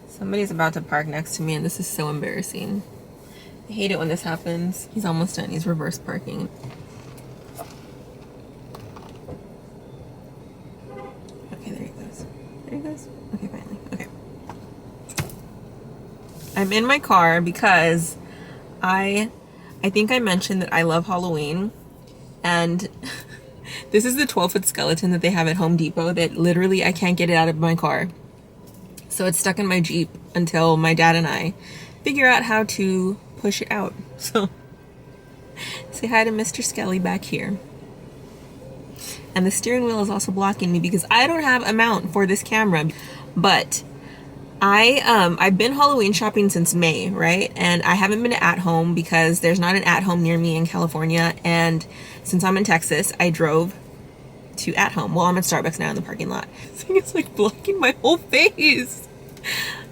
Somebody's about to park next to me, and this is so embarrassing. I hate it when this happens. He's almost done. He's reverse parking. Okay, there he goes. There he goes. Okay, finally. Okay. I'm in my car because I think I mentioned that I love Halloween, and this is the 12-foot skeleton that they have at Home Depot that literally I can't get it out of my car. So it's stuck in my Jeep until my dad and I figure out how to push it out. So say hi to Mr. Skelly back here. And the steering wheel is also blocking me because I don't have a mount for this camera. But I've been Halloween shopping since May, right? And I haven't been to At Home because there's not an At Home near me in California. And since I'm in Texas, I drove to At Home. Well, I'm at Starbucks now in the parking lot. This thing is like blocking my whole face.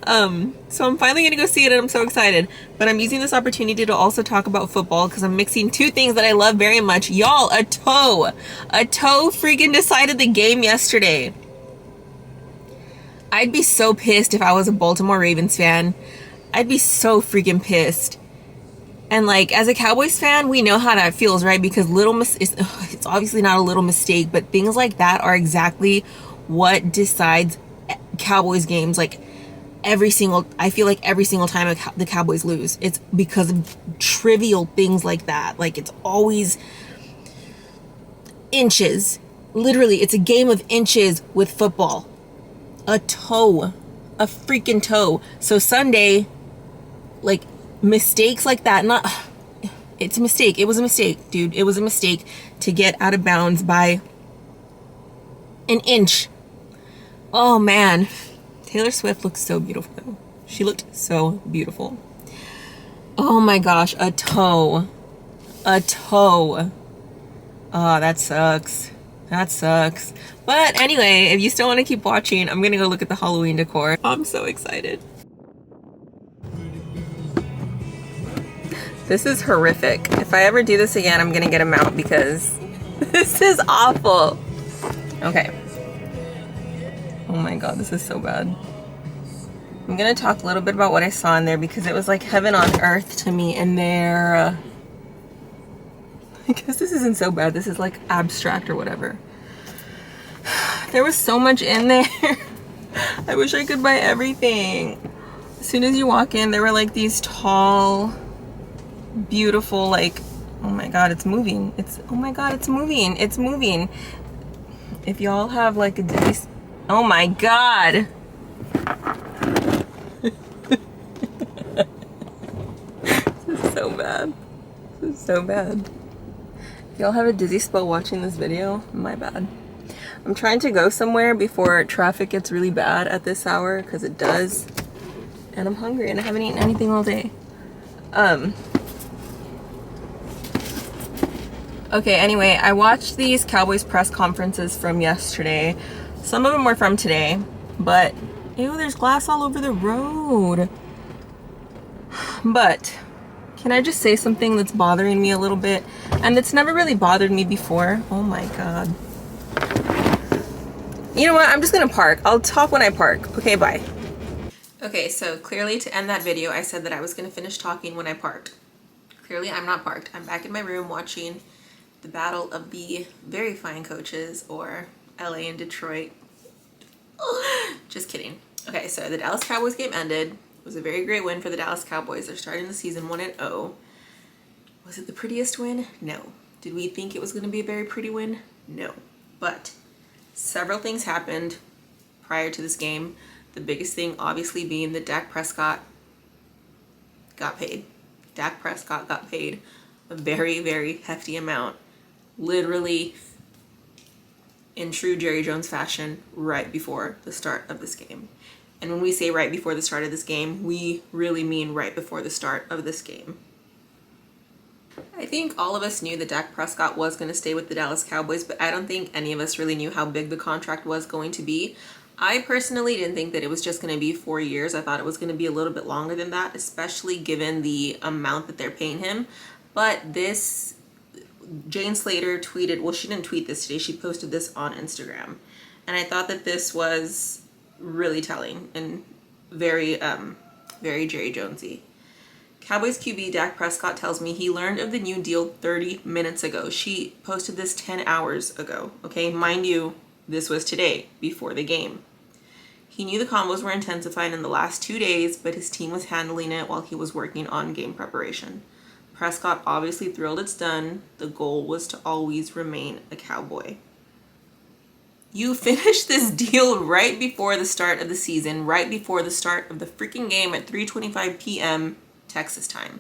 So I'm finally gonna go see it, and I'm so excited. But I'm using this opportunity to also talk about football because I'm mixing two things that I love very much. Y'all, a toe freaking decided the game yesterday. I'd be so pissed if I was a Baltimore Ravens fan. I'd be so freaking pissed. And like, as a Cowboys fan, we know how that feels, right? Because it's obviously not a little mistake, but things like that are exactly what decides Cowboys games. Like I feel like every single time the Cowboys lose, it's because of trivial things like that. Like, it's always inches. Literally, it's a game of inches with football. A freaking toe. So Sunday, like, mistakes like that, it's a mistake. It was a mistake, dude. It was a mistake to get out of bounds by an inch. Oh man. Taylor Swift looks so beautiful though. She looked so beautiful. Oh my gosh, a toe. Oh, that sucks. But anyway, if you still want to keep watching, I'm gonna go look at the Halloween decor. I'm so excited. This is horrific. If I ever do this again, I'm gonna get a mount because this is awful. Okay. Oh my god, this is so bad. I'm gonna talk a little bit about what I saw in there because it was like heaven on earth to me in there. I guess this isn't so bad. This is like abstract or whatever. There was so much in there. I wish I could buy everything. As soon as you walk in, there were like these tall, beautiful, like, oh my god, it's moving. Oh my god, it's moving. It's moving. If y'all have like oh my god. This is so bad. This is so bad. If y'all have a dizzy spell watching this video, my bad. I'm trying to go somewhere before traffic gets really bad at this hour, because it does. And I'm hungry and I haven't eaten anything all day. Okay, anyway, I watched these Cowboys press conferences from yesterday. Some of them were from today, but ew, there's glass all over the road. But can I just say something that's bothering me a little bit? And it's never really bothered me before. Oh my god. You know what? I'm just gonna park. I'll talk when I park. Okay, bye. Okay, so clearly to end that video, I said that I was gonna finish talking when I parked. Clearly I'm not parked. I'm back in my room watching the battle of the very fine coaches, or LA and Detroit. Just kidding. Okay, so the Dallas Cowboys game ended. It was a very great win for the Dallas Cowboys. They're starting the season 1-0. Was it the prettiest win? No. Did we think it was going to be a very pretty win? No. But several things happened prior to this game. The biggest thing obviously being that Dak Prescott got paid. Dak Prescott got paid a very, very hefty amount. Literally, in true Jerry Jones fashion, right before the start of this game. And when we say right before the start of this game, we really mean right before the start of this game. I think all of us knew that Dak Prescott was going to stay with the Dallas Cowboys, but I don't think any of us really knew how big the contract was going to be. I personally didn't think that it was just going to be 4 years. I thought it was going to be a little bit longer than that, especially given the amount that they're paying him. But this, Jane Slater tweeted, well, she didn't tweet this today, she posted this on Instagram. And I thought that this was really telling and very, very Jerry Jonesy. Cowboys QB Dak Prescott tells me he learned of the new deal 30 minutes ago. She posted this 10 hours ago. Okay, mind you, this was today, before the game. He knew the combos were intensifying in the last 2 days, but his team was handling it while he was working on game preparation. Prescott obviously thrilled it's done. The goal was to always remain a Cowboy. You finished this deal right before the start of the season, right before the start of the freaking game at 3:25 p.m. Texas time.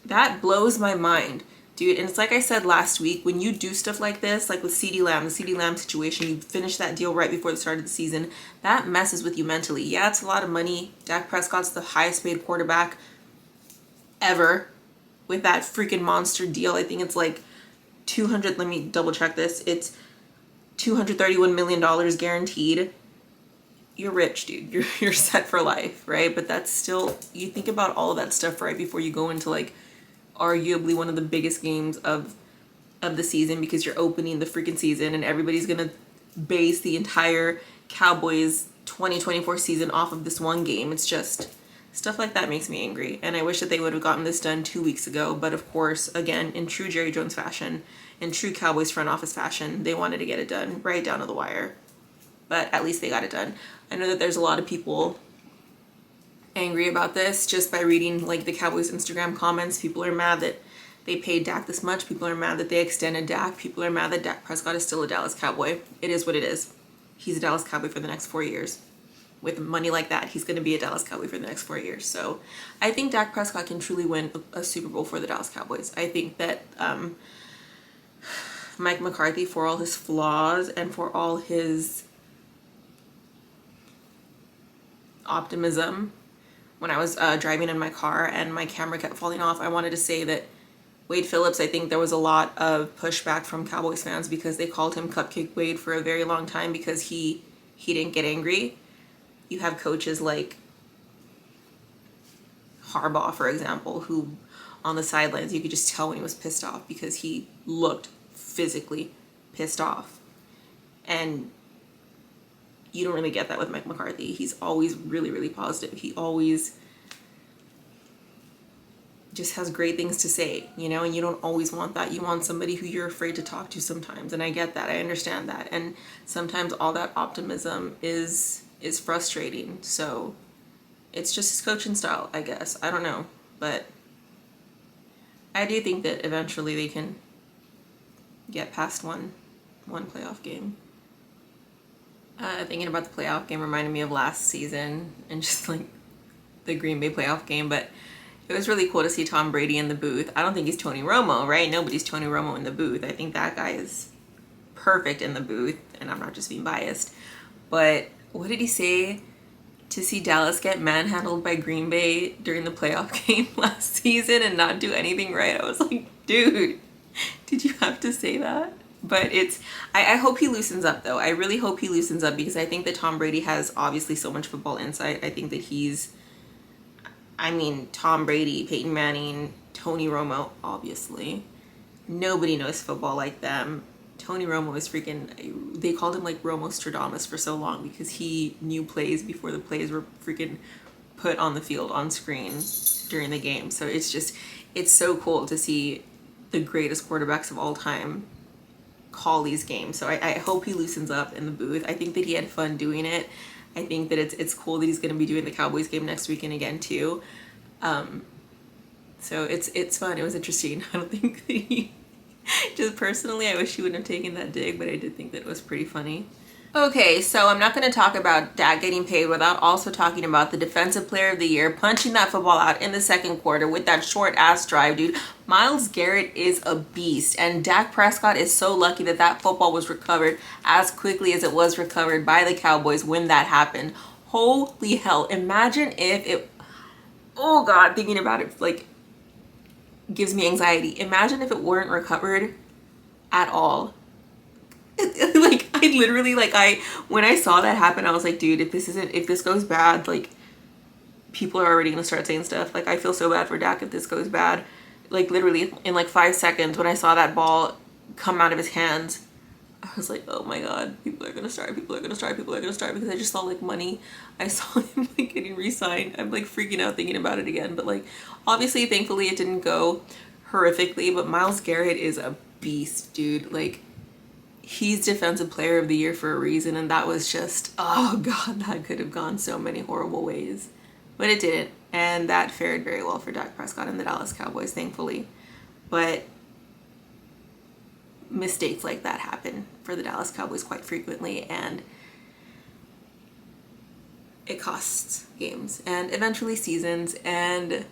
That blows my mind, dude. And it's like I said last week, when you do stuff like this, like with CeeDee Lamb, the CeeDee Lamb situation, you finish that deal right before the start of the season, that messes with you mentally. Yeah, it's a lot of money. Dak Prescott's the highest paid quarterback ever with that freaking monster deal. I think it's like 200, let me double check this. It's $231 million guaranteed. You're rich, dude. You're set for life, right? But that's still, you think about all of that stuff right before you go into like arguably one of the biggest games of the season, because you're opening the freaking season and everybody's gonna base the entire Cowboys 2024 season off of this one game. It's just stuff like that makes me angry, and I wish that they would have gotten this done 2 weeks ago. But of course, again, in true Jerry Jones fashion, in true Cowboys front office fashion, they wanted to get it done right down to the wire. But at least they got it done. I know that there's a lot of people angry about this just by reading like the Cowboys Instagram comments. People are mad that they paid Dak this much. People are mad that they extended Dak. People are mad that Dak Prescott is still a Dallas Cowboy. It is what it is. He's a Dallas Cowboy for the next 4 years. With money like that, he's going to be a Dallas Cowboy for the next 4 years. So I think Dak Prescott can truly win a Super Bowl for the Dallas Cowboys. I think that Mike McCarthy, for all his flaws and for all his optimism, when I was driving in my car and my camera kept falling off, I wanted to say that Wade Phillips, I think there was a lot of pushback from Cowboys fans because they called him Cupcake Wade for a very long time because he didn't get angry. You have coaches like Harbaugh, for example, who on the sidelines, you could just tell when he was pissed off because he looked physically pissed off. And you don't really get that with Mike McCarthy. He's always really, really positive. He always just has great things to say, you know, and you don't always want that. You want somebody who you're afraid to talk to sometimes. And I get that. I understand that. And sometimes all that optimism is frustrating. So it's just his coaching style, I guess. I don't know. But I do think that eventually they can get past one playoff game. Thinking about the playoff game reminded me of last season and just like the Green Bay playoff game, but it was really cool to see Tom Brady in the booth. I don't think he's Tony Romo, right? Nobody's Tony Romo in the booth. I think that guy is perfect in the booth, and I'm not just being biased. But what did he say? To see Dallas get manhandled by Green Bay during the playoff game last season and not do anything right. I was like, dude, did you have to say that? But I hope he loosens up, though. I really hope he loosens up because I think that Tom Brady has obviously so much football insight. I think that Tom Brady, Peyton Manning, Tony Romo, obviously. Nobody knows football like them. Tony Romo is freaking, they called him like Romo-Stradamus for so long because he knew plays before the plays were freaking put on the field, on screen during the game. So it's so cool to see the greatest quarterbacks of all time call these games. So I hope he loosens up in the booth. I think that he had fun doing it. I think that it's cool that he's going to be doing the Cowboys game next weekend again too. So it's fun. It was interesting. I don't think that he, just personally, I wish he wouldn't have taken that dig, but I did think that it was pretty funny. Okay, so I'm not going to talk about Dak getting paid without also talking about the Defensive Player of the Year punching that football out in the second quarter with that short-ass drive, dude. Myles Garrett is a beast, and Dak Prescott is so lucky that that football was recovered as quickly as it was recovered by the Cowboys when that happened. Holy hell, imagine if it... Oh, God, thinking about it, like, gives me anxiety. Imagine if it weren't recovered at all. Like, I literally, like, when I saw that happen, I was like, dude, if this goes bad, like, people are already gonna start saying stuff. Like, I feel so bad for Dak if this goes bad. Like, literally, in like 5 seconds, when I saw that ball come out of his hands, I was like, oh my god, people are gonna start, people are gonna start, people are gonna start, because I just saw like money. I saw him like getting re-signed. I'm like freaking out thinking about it again. But like, obviously, thankfully it didn't go horrifically, but Myles Garrett is a beast, dude. Like, he's defensive player of the year for a reason, and that was just, oh god, that could have gone so many horrible ways. But it didn't, and that fared very well for Dak Prescott and the Dallas Cowboys, thankfully. But mistakes like that happen for the Dallas Cowboys quite frequently, and it costs games and eventually seasons, and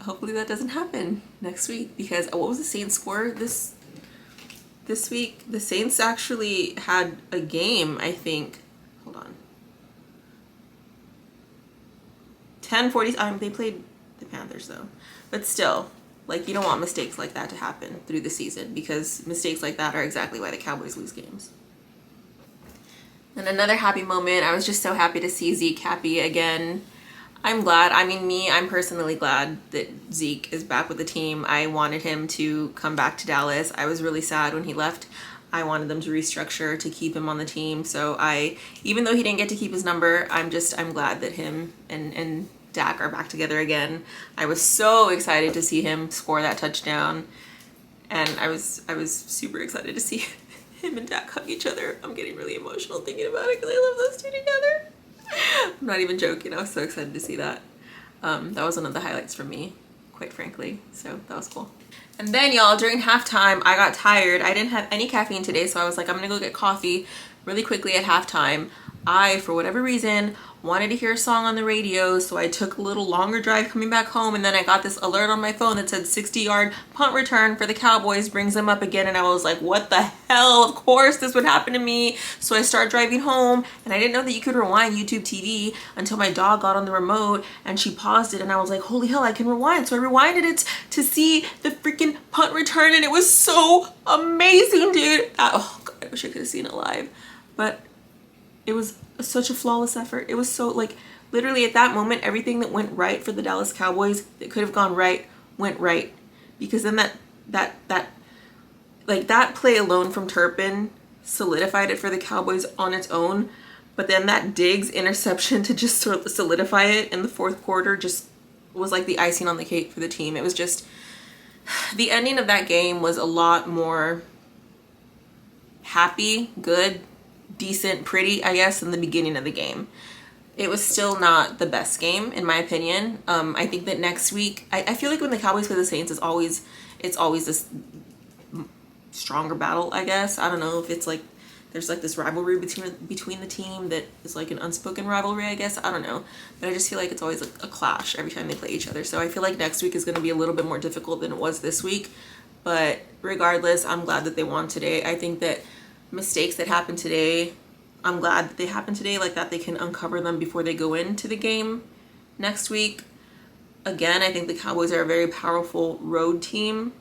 hopefully that doesn't happen next week. Because what was the Saints score this week? The Saints actually had a game, I think. Hold on. 10-40. They played the Panthers though, but still, like, you don't want mistakes like that to happen through the season, because mistakes like that are exactly why the Cowboys lose games. And another happy moment, I was just so happy to see Zeke happy again. I'm glad. I mean, I'm personally glad that Zeke is back with the team. I wanted him to come back to Dallas. I was really sad when he left. I wanted them to restructure to keep him on the team. So even though he didn't get to keep his number, I'm glad that him and Dak are back together again. I was so excited to see him score that touchdown, and I was super excited to see him and Dak hug each other. I'm getting really emotional thinking about it because I love those two together. I'm not even joking. I was so excited to see that. That was one of the highlights for me, quite frankly. So that was cool. And then, y'all, during halftime, I got tired. I didn't have any caffeine today, so I was like, I'm gonna go get coffee really quickly at halftime. I, for whatever reason, wanted to hear a song on the radio, so I took a little longer drive coming back home, and then I got this alert on my phone that said 60-yard punt return for the Cowboys, brings them up again, and I was like, what the hell? Of course this would happen to me. So I start driving home, and I didn't know that you could rewind YouTube TV until my dog got on the remote, and she paused it, and I was like, holy hell, I can rewind. So I rewinded it to see the freaking punt return, and it was so amazing, dude. Oh god, I wish I could have seen it live. But it was such a flawless effort. It was so, like, literally at that moment, everything that went right for the Dallas Cowboys that could have gone right went right. Because then that play alone from Turpin solidified it for the Cowboys on its own. But then that Diggs interception to just sort of solidify it in the fourth quarter just was like the icing on the cake for the team. It was just, the ending of that game was a lot more happy, good, decent, pretty, I guess, in the beginning of the game. It was still not the best game, in my opinion. I think that next week, I feel like when the Cowboys play the Saints, it's always this stronger battle, I guess. I don't know if it's like there's like this rivalry between the team that is like an unspoken rivalry, I guess. I don't know. But I just feel like it's always like a clash every time they play each other. So I feel like next week is going to be a little bit more difficult than it was this week. But regardless, I'm glad that they won today. I think that mistakes that happened today, I'm glad that they happened today, like that they can uncover them before they go into the game next week. Again, I think the Cowboys are a very powerful road team,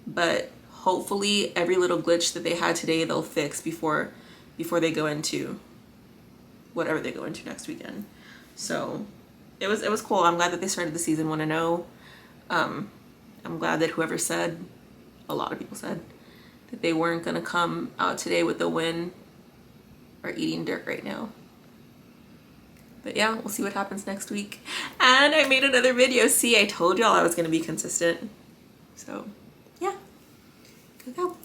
but hopefully every little glitch that they had today they'll fix before they go into whatever they go into next weekend. So it was cool. I'm glad that they started the season 1-0. I'm glad that whoever said, a lot of people said, that they weren't going to come out today with a win are eating dirt right now. But yeah, we'll see what happens next week. And I made another video. See, I told y'all I was going to be consistent. So yeah, go.